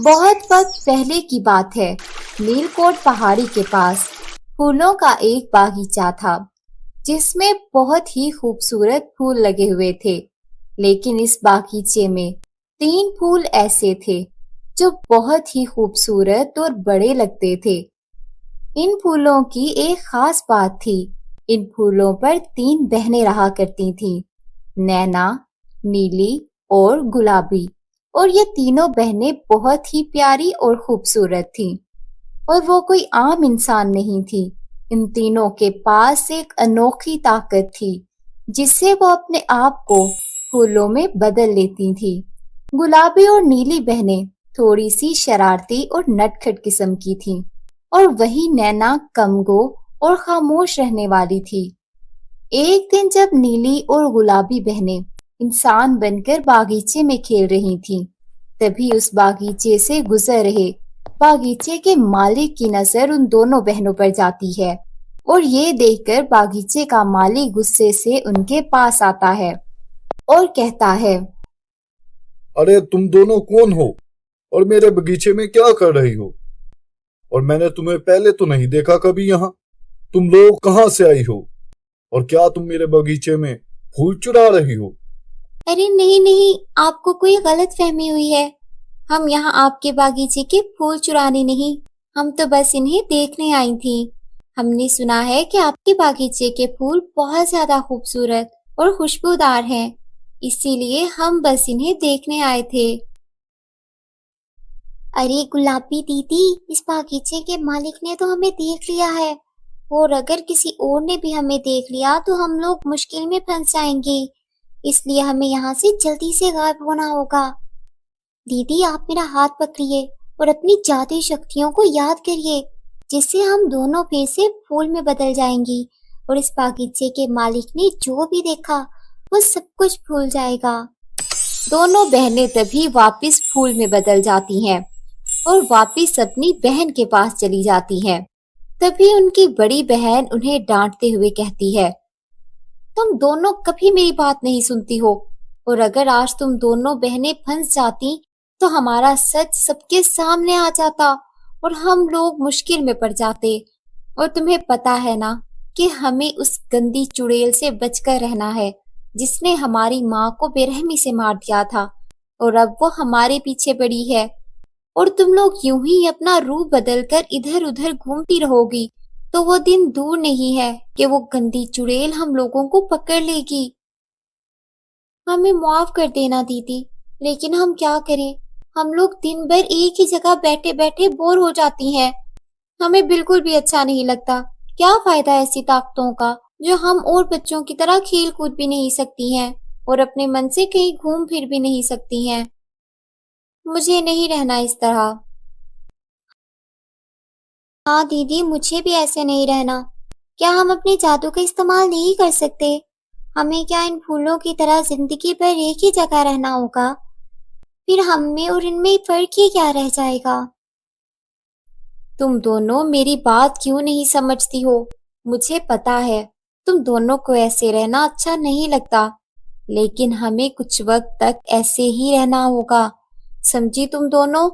بہت وقت پہلے کی بات ہے۔ نیل کوٹ پہاڑی کے پاس پھولوں کا ایک باغیچہ تھا جس میں بہت ہی خوبصورت پھول لگے ہوئے تھے، لیکن اس باغیچے میں 3 پھول ایسے تھے جو بہت ہی خوبصورت اور بڑے لگتے تھے۔ ان پھولوں کی ایک خاص بات تھی، ان پھولوں پر 3 بہنیں رہا کرتی تھیں، نینا، نیلی اور گلابی، اور یہ تینوں بہنیں بہت ہی پیاری اور خوبصورت تھیں، اور وہ کوئی عام انسان نہیں تھی۔ ان تینوں کے پاس ایک انوکھی طاقت تھی جس سے وہ اپنے آپ کو پھولوں میں بدل لیتی تھی۔ گلابی اور نیلی بہنیں تھوڑی سی شرارتی اور نٹ کھٹ قسم کی تھیں، اور وہی نینا کمگو اور خاموش رہنے والی تھی۔ ایک دن جب نیلی اور گلابی بہنیں انسان بن کر باغیچے میں کھیل رہی تھیں، تبھی اس باغیچے سے گزر رہے باغیچے کے مالک کی نظر ان دونوں بہنوں پر جاتی ہے، اور یہ دیکھ کر باغیچے کا مالک غصے سے ان کے پاس آتا ہے اور کہتا ہے، ارے تم دونوں کون ہو اور میرے باغیچے میں کیا کر رہی ہو؟ اور میں نے تمہیں پہلے تو نہیں دیکھا کبھی یہاں۔ تم لوگ کہاں سے آئی ہو اور کیا تم میرے باغیچے میں پھول چرا رہی ہو؟ ارے نہیں، آپ کو کوئی غلط فہمی ہوئی ہے۔ ہم یہاں آپ کے باغیچے کے پھول چرانے نہیں، ہم تو بس انہیں دیکھنے آئی تھیں۔ ہم نے سنا ہے کہ آپ کے باغیچے کے پھول بہت زیادہ خوبصورت اور خوشبودار ہیں، اسی لیے ہم بس انہیں دیکھنے آئے تھے۔ ارے گلابی دیدی، اس باغیچے کے مالک نے تو ہمیں دیکھ لیا ہے، اور اگر کسی اور نے بھی ہمیں دیکھ لیا تو ہم لوگ مشکل میں پھنس جائیں گے، اس لیے ہمیں یہاں سے جلدی سے غائب ہونا ہوگا۔ دیدی آپ میرا ہاتھ پکڑیے اور اپنی جادوئی شکتیوں کو یاد کریے، جس سے ہم دونوں پھر سے پھول میں بدل جائیں گی، اور اس باغیچے کے مالک نے جو بھی دیکھا وہ سب کچھ بھول جائے گا۔ دونوں بہنیں تبھی واپس پھول میں بدل جاتی ہیں اور واپس اپنی بہن کے پاس چلی جاتی ہیں۔ تبھی ان کی بڑی بہن انہیں ڈانٹتے ہوئے کہتی ہے، تم دونوں کبھی میری بات نہیں سنتی ہو، اور اگر آج تم دونوں بہنیں پھنس جاتی تو ہمارا سچ سب کے سامنے آ جاتا اور ہم لوگ مشکل میں پڑ جاتے، اور تمہیں پتا ہے نا کہ ہمیں اس گندی چڑیل سے بچ کر رہنا ہے جس نے ہماری ماں کو بے رحمی سے مار دیا تھا، اور اب وہ ہمارے پیچھے پڑی ہے، اور تم لوگ یوں ہی اپنا روپ بدل کر ادھر ادھر گھومتی رہو گی تو وہ دن دور نہیں ہے کہ وہ گندی چڑیل ہم لوگوں کو پکڑ لے گی۔ ہمیں معاف کر دینا دیدی، لیکن ہم کیا کریں، ہم لوگ دن بھر ایک ہی جگہ بیٹھے بیٹھے بور ہو جاتی ہیں، ہمیں بالکل بھی اچھا نہیں لگتا۔ کیا فائدہ ایسی طاقتوں کا جو ہم اور بچوں کی طرح کھیل کود بھی نہیں سکتی ہیں اور اپنے من سے کہیں گھوم پھر بھی نہیں سکتی ہیں۔ مجھے نہیں رہنا اس طرح۔ ہاں دیدی، مجھے بھی ایسے نہیں رہنا۔ کیا ہم اپنے جادو کا استعمال نہیں کر سکتے؟ ہمیں کیا ان پھولوں کی طرح زندگی بھر ایک ہی جگہ رہنا ہوگا؟ پھر ہم میں اور ان میں فرق ہی کیا رہ جائے گا؟ تم دونوں میری بات کیوں نہیں سمجھتی ہو؟ مجھے پتا ہے تم دونوں کو ایسے رہنا اچھا نہیں لگتا، لیکن ہمیں کچھ وقت تک ایسے ہی رہنا ہوگا، سمجھی تم دونوں؟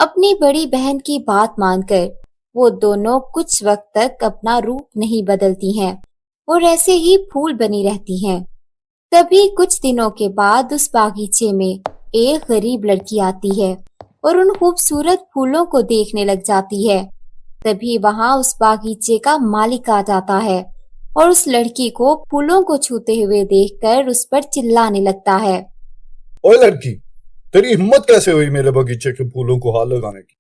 اپنی بڑی بہن کی بات مان کر وہ دونوں کچھ وقت تک اپنا روپ نہیں بدلتی ہیں اور ایسے ہی پھول بنی رہتی ہیں۔ تبھی کچھ دنوں کے بعد اس باغیچے میں ایک غریب لڑکی آتی ہے اور ان خوبصورت پھولوں کو دیکھنے لگ جاتی ہے۔ تبھی وہاں اس باغیچے کا مالک آ جاتا ہے اور اس لڑکی کو پھولوں کو چھوتے ہوئے دیکھ کر اس پر چلانے لگتا ہے، اوے لڑکی، تیری ہمت کیسے ہوئی میرے باغیچے کے پھولوں کو ہاتھ لگانے کی؟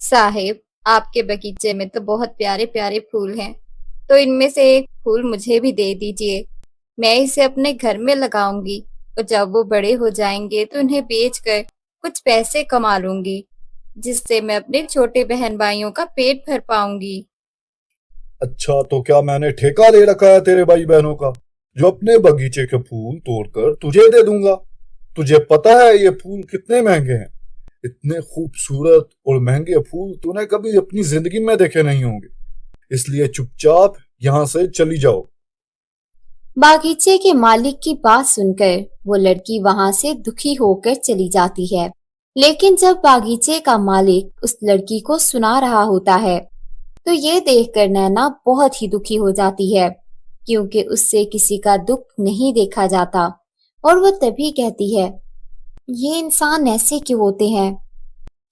صاحب، آپ کے باغیچے میں تو بہت پیارے پیارے پھول ہیں، تو ان میں سے ایک پھول مجھے بھی دے دیجئے، میں اسے اپنے گھر میں لگاؤں گی، اور جب وہ بڑے ہو جائیں گے تو انہیں بیچ کر کچھ پیسے کما لوں گی، جس سے میں اپنے چھوٹے بہن بھائیوں کا پیٹ بھر پاؤں گی۔ اچھا، تو کیا میں نے ٹھیکہ لے رکھا ہے تیرے بھائی بہنوں کا جو اپنے باغیچے کے پھول توڑ کر تجھے دے دوں گا؟ تجھے پتا ہے یہ پھول کتنے مہنگے ہیں؟ اتنے خوبصورت اور مہنگے پھول تو نے کبھی اپنی زندگی میں دیکھے نہیں ہوں گے، اس لیے چپ چاپ یہاں سے چلی جاؤ۔ باغیچے کے مالک کی بات سن کر وہ لڑکی وہاں سے دکھی ہو کر چلی جاتی ہے लेकिन जब बागीचे का मालिक उस लड़की को सुना रहा होता है तो ये देखकर नैना बहुत ही दुखी हो जाती है, क्योंकि उससे किसी का दुख नहीं देखा जाता। और वो तभी कहती है, ये इंसान ऐसे क्यों होते हैं?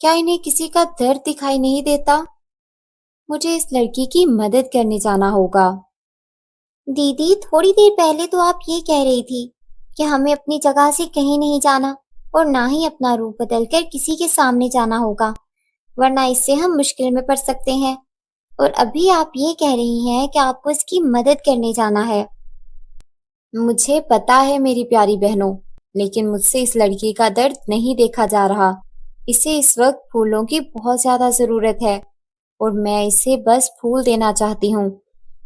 क्या इन्हें किसी का दर्द दिखाई नहीं देता? मुझे इस लड़की की मदद करने जाना होगा। दीदी, थोड़ी देर पहले तो आप ये कह रही थी कि हमें अपनी जगह से कहीं नहीं जाना और ना ही अपना रूप बदलकर किसी के सामने जाना होगा, वरना इससे हम मुश्किल में पड़ सकते हैं। और अभी आप ये कह रही हैं कि आपको इसकी मदद करने जाना है। मुझे पता है मेरी प्यारी बहनों, लेकिन मुझसे इस लड़की का दर्द नहीं देखा जा रहा। इसे इस वक्त फूलों की बहुत ज्यादा जरूरत है और मैं इसे बस फूल देना चाहती हूँ,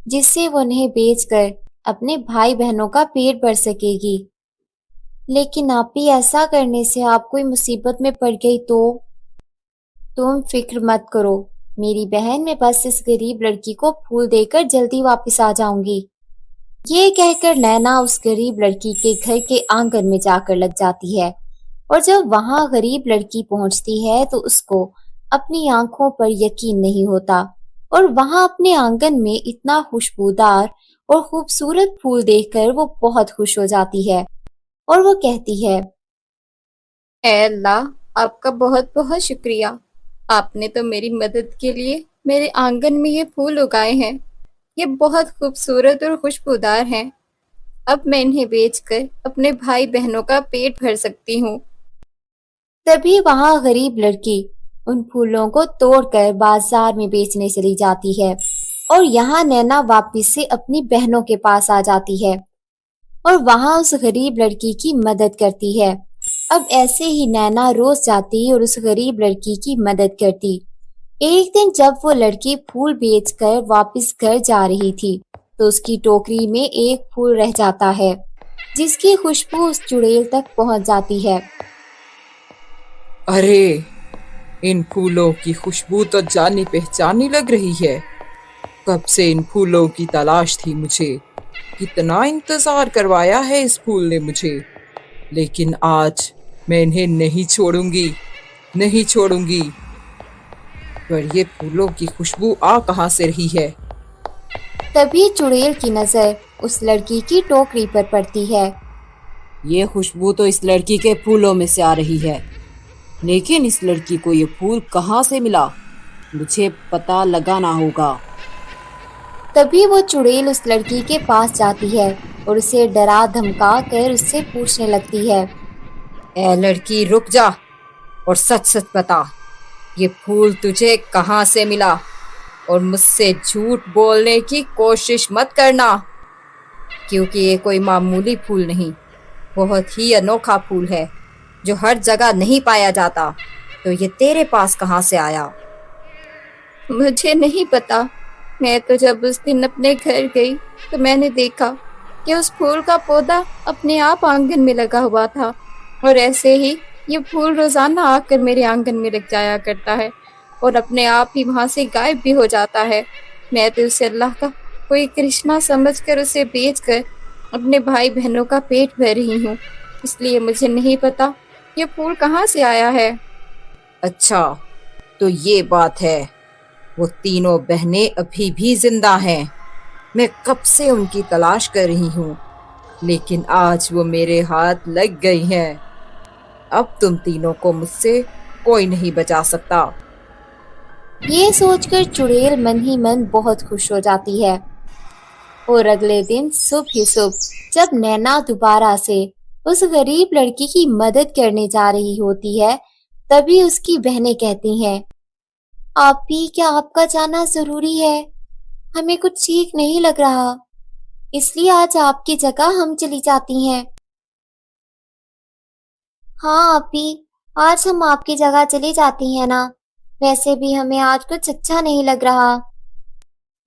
जिससे वो उन्हें बेचकर अपने भाई बहनों का पेट भर सकेगी। लेकिन आप भी ऐसा करने से आप कोई मुसीबत में पड़ गई तो? तुम फिक्र मत करो मेरी बहन, मैं बस इस गरीब लड़की को फूल देकर जल्दी वापस आ जाऊंगी। ये कहकर नैना उस गरीब लड़की के घर के आंगन में जाकर लग जाती है और जब वहां गरीब लड़की पहुंचती है तो उसको अपनी आंखों पर यकीन नहीं होता और वहां अपने आंगन में इतना खुशबूदार और खूबसूरत फूल देखकर वो बहुत खुश हो जाती है और वो कहती है, ऐ अल्लाह, आपका बहुत बहुत शुक्रिया। आपने तो मेरी मदद के लिए मेरे आंगन में ये फूल उगाए हैं। ये बहुत खूबसूरत और खुशबूदार हैं। अब मैं इन्हें बेचकर अपने भाई बहनों का पेट भर सकती हूँ। तभी वहां गरीब लड़की उन फूलों को तोड़कर बाजार में बेचने चली जाती है और यहाँ नैना वापस से अपनी बहनों के पास आ जाती है और वहां उस गरीब लड़की की मदद करती है। अब ऐसे ही नैना रोज जाती और उस गरीब लड़की की मदद करती। एक दिन जब वो लड़की फूल बेचकर वापस घर जा रही थी तो उसकी टोकरी में एक फूल रह जाता है, जिसकी खुशबू उस चुड़ैल तक पहुंच जाती है। अरे, इन फूलों की खुशबू तो जानी पहचानी लग रही है। कब से इन फूलों की तलाश थी मुझे। कितना इंतजार करवाया है इस फूल ने मुझे, लेकिन आज मैं इन्हें नहीं छोड़ूंगी, नहीं छोड़ूंगी। पर ये फूलों की खुशबू आ कहाँ से रही है? तभी चुड़ैल की नजर उस लड़की की टोकरी पर पड़ती है। ये खुशबू तो इस लड़की के फूलों में से आ रही है, लेकिन इस लड़की को ये फूल कहाँ से मिला? मुझे पता लगाना होगा। तभी वो चुड़ैल उस लड़की के पास जाती है और उसे डरा धमका कर उससे पूछने लगती है, ए लड़की, रुक जा और सच सच बता, ये फूल तुझे कहाँ से मिला? और मुझसे झूठ बोलने की कोशिश मत करना, क्योंकि ये कोई मामूली फूल नहीं, बहुत ही अनोखा फूल है जो हर जगह नहीं पाया जाता। तो ये तेरे पास कहाँ से आया? मुझे नहीं पता। मैं तो जब उस दिन अपने घर गई तो मैंने देखा कि उस फूल का पौधा अपने आप आंगन में लगा हुआ था और ऐसे ही ये फूल रोजाना आकर मेरे आंगन में लग जाया करता है और अपने आप ही वहां से गायब भी हो जाता है। मैं तो उसे अल्लाह का कोई करिश्मा समझकर उसे बेचकर अपने भाई बहनों का पेट भर रही हूँ, इसलिए मुझे नहीं पता ये फूल कहाँ से आया है। अच्छा, तो ये बात है। वो तीनों बहनें अभी भी जिंदा हैं। मैं कब से उनकी तलाश कर रही हूँ, लेकिन आज वो मेरे हाथ लग गई हैं। अब तुम तीनों को मुझसे कोई नहीं बचा सकता। ये सोचकर चुड़ैल मन ही मन बहुत खुश हो जाती है और अगले दिन सुबह ही सुबह जब नैना दोबारा से उस गरीब लड़की की मदद करने जा रही होती है, तभी उसकी बहनें कहती हैं, आप भी क्या आपका जाना जरूरी है? हमें कुछ ठीक नहीं लग रहा, इसलिए आज आपकी जगह हम चली जाती हैं। हाँ आपी, आज हम आपकी जगह चली जाती हैं ना। वैसे भी हमें आज कुछ अच्छा नहीं लग रहा।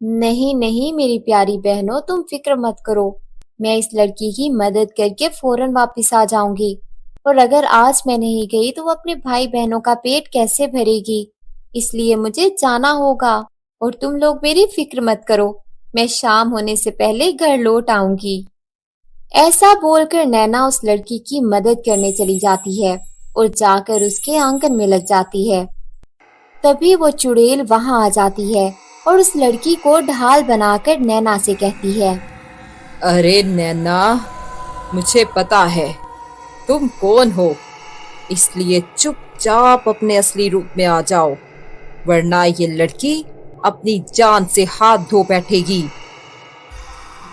नहीं नहीं मेरी प्यारी बहनों, तुम फिक्र मत करो। मैं इस लड़की की मदद करके फौरन वापस आ जाऊंगी, और अगर आज मैं नहीं गई तो वो अपने भाई बहनों का पेट कैसे भरेगी? इसलिए मुझे जाना होगा और तुम लोग मेरी फिक्र मत करो, मैं शाम होने से पहले घर लौट आऊंगी। ऐसा बोलकर नैना उस लड़की की मदद करने चली जाती है और जाकर उसके आंगन में लग जाती है। तभी वो चुड़ैल वहां आ जाती है और उस लड़की को ढाल बनाकर नैना से कहती है, अरे नैना, मुझे पता है तुम कौन हो, इसलिए चुपचाप अपने असली रूप में आ जाओ, वरना ये लड़की अपनी जान से हाथ धो बैठेगी।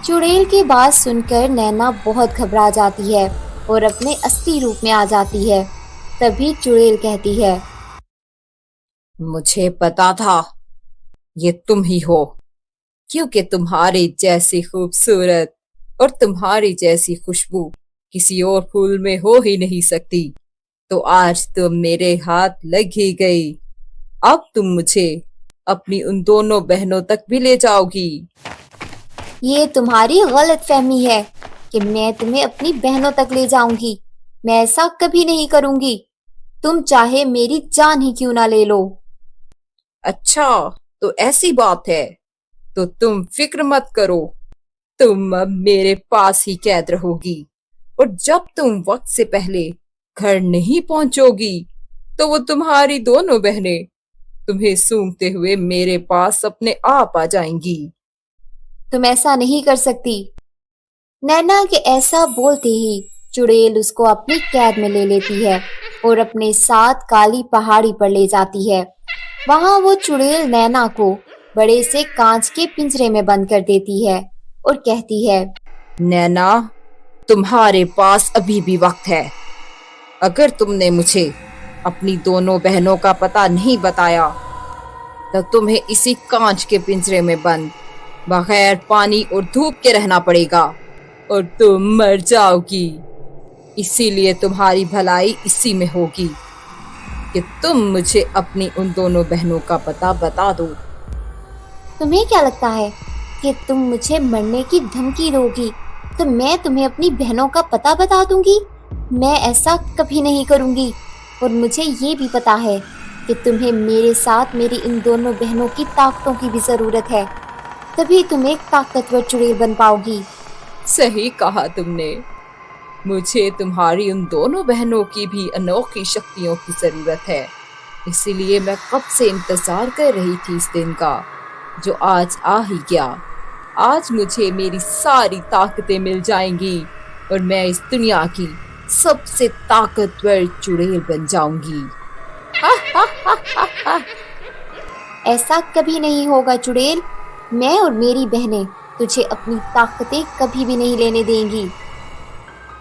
चुड़ैल की बात सुनकर नैना बहुत घबरा जाती है और अपने असली रूप में आ जाती है। तभी चुड़ैल कहती है, मुझे पता था ये तुम ही हो, क्योंकि तुम्हारी जैसी खूबसूरत और तुम्हारी जैसी खुशबू किसी और फूल में हो ही नहीं सकती। तो आज तुम मेरे हाथ लग ही गई। अब तुम मुझे अपनी उन दोनों बहनों तक भी ले जाओगी। ये तुम्हारी गलतफहमी है कि मैं तुम्हें अपनी बहनों तक ले जाऊंगी। मैं ऐसा कभी नहीं करूंगी। तुम चाहे मेरी जान ही क्यों ना ले लो। अच्छा, तो ऐसी बात है, तो तुम फिक्र मत करो, तुम अब मेरे पास ही कैद रहोगी, और जब तुम वक्त से पहले घर नहीं पहुंचोगी तो वो तुम्हारी दोनों बहनें तुम्हें सूंघते हुए मेरे पास अपने आप आ जाएंगी। तुम ऐसा नहीं कर सकती। नैना के ऐसा बोलते ही चुड़ैल उसको अपनी कैद में ले लेती है और अपने साथ काली पहाड़ी पर ले जाती है। वहां वो चुड़ैल नैना को बड़े से कांच के पिंजरे में बंद कर देती है और कहती है, नैना, तुम्हारे पास अभी भी वक्त है। अगर तुमने मुझे अपनी दोनों बहनों का पता नहीं बताया तो तुम्हें इसी कांच के पिंजरे में बंद बगैर पानी और धूप के रहना पड़ेगा और तुम मर जाओगी। इसीलिए तुम्हारी भलाई इसी में होगी कि तुम मुझे अपनी उन दोनों बहनों का पता बता दो। तुम्हें क्या लगता है कि तुम मुझे मरने की धमकी दोगी तो मैं तुम्हें अपनी बहनों का पता बता दूंगी? मैं ऐसा कभी नहीं करूंगी। और मुझे ये भी पता है कि तुम्हें मेरे साथ मेरी इन दोनों बहनों की ताकतों की भी जरूरत है, तभी तुम एक ताकतवर चुड़ैल बन पाओगी। सही कहा तुमने, मुझे तुम्हारी उन दोनों बहनों की भी अनोखी शक्तियों की जरूरत है। इसीलिए मैं कब से इंतजार कर रही थी इस दिन का, जो आज आ ही गया। आज मुझे मेरी सारी ताकतें मिल जाएंगी और मैं इस दुनिया की सबसे ताकतवर चुड़ैल बन जाऊंगी। ऐसा कभी नहीं होगा चुड़ैल। मैं और मेरी बहनें तुझे अपनी ताकतें कभी भी नहीं लेने देंगी।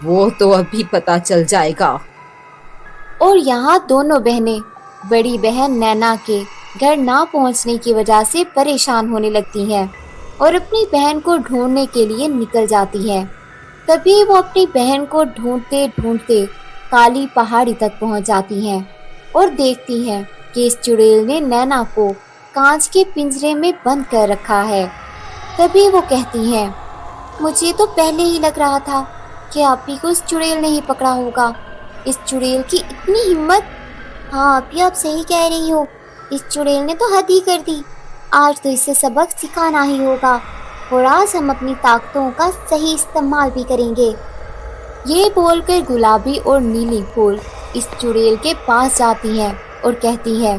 वो तो अभी पता चल जाएगा। और यहाँ दोनों बहनें बड़ी बहन नैना के घर ना पहुँचने की वजह से परेशान होने लगती हैं और अपनी बहन को ढूंढने के लिए निकल जाती हैं। तभी वो अपनी बहन को ढूंढते ढूंढते काली पहाड़ी तक पहुंच जाती हैं और देखती हैं कि इस चुड़ैल ने नैना को कांच के पिंजरे में बंद कर रखा है। तभी वो कहती हैं, मुझे तो पहले ही लग रहा था कि आप ही को इस चुड़ैल ने ही पकड़ा होगा। इस चुड़ैल की इतनी हिम्मत। हाँ, अभी आप सही कह रही हो, इस चुड़ैल ने तो हद ही कर दी। आज तो इसे सबक सिखाना ही होगा और आज हम अपनी ताकतों का सही इस्तेमाल भी करेंगे। ये बोलकर गुलाबी और नीली फूल इस चुड़ैल के पास जाती हैं और कहती है,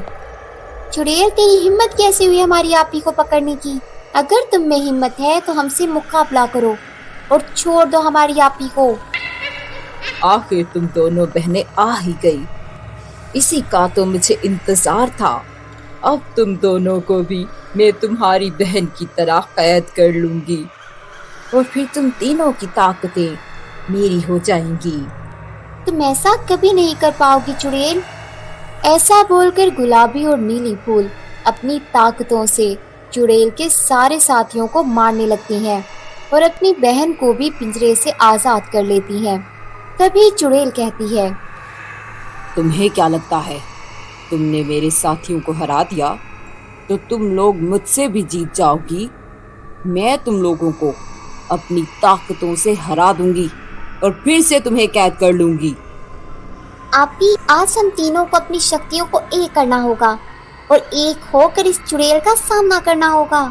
चुड़ैल, तेरी हिम्मत कैसे हुई हमारी आपी को पकड़ने की? अगर तुम में हिम्मत है तो हमसे मुकाबला करो और छोड़ दो हमारी आपी को। आखिर तुम दोनों बहनें आ ही गई, इसी का तो मुझे इंतजार था। अब तुम दोनों को भी मैं तुम्हारी बहन की तरह कैद कर लूंगी और फिर तुम तीनों की ताकतें मेरी हो जाएंगी। तुम ऐसा कभी नहीं कर पाओगी चुड़ैल। ऐसा बोलकर गुलाबी और नीली फूल अपनी ताकतों से चुड़ैल के सारे साथियों को मारने लगती हैं और अपनी बहन को भी पिंजरे से आजाद कर लेती हैं। तभी चुड़ैल कहती है, तुम्हें क्या लगता है तुमने मेरे साथियों को हरा दिया तो तुम लोग मुझसे भी जीत जाओगी? मैं तुम लोगों को अपनी ताकतों से हरा दूंगी और फिर से तुम्हें कैद कर लूंगी। आपी, आज हम तीनों को अपनी शक्तियों को एक करना होगा और एक होकर इस चुड़ैल का सामना करना होगा।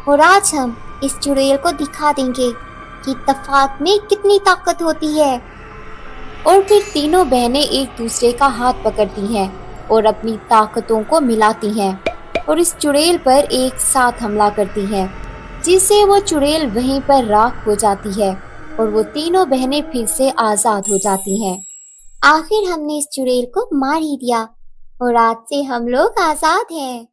और आज हम इस चुड़ैल को दिखा देंगे कि तफात में कितनी ताकत होती है। और फिर तीनों बहनें एक दूसरे का हाथ पकड़ती हैं और अपनी ताकतों को मिलाती हैं और इस चुड़ैल पर एक साथ हमला करती हैं, जिससे वो चुड़ैल वहीं पर राख हो जाती है और वो तीनों बहनें फिर से आजाद हो जाती हैं। आखिर हमने इस चुड़ैल को मार ही दिया और आज से हम लोग आजाद हैं।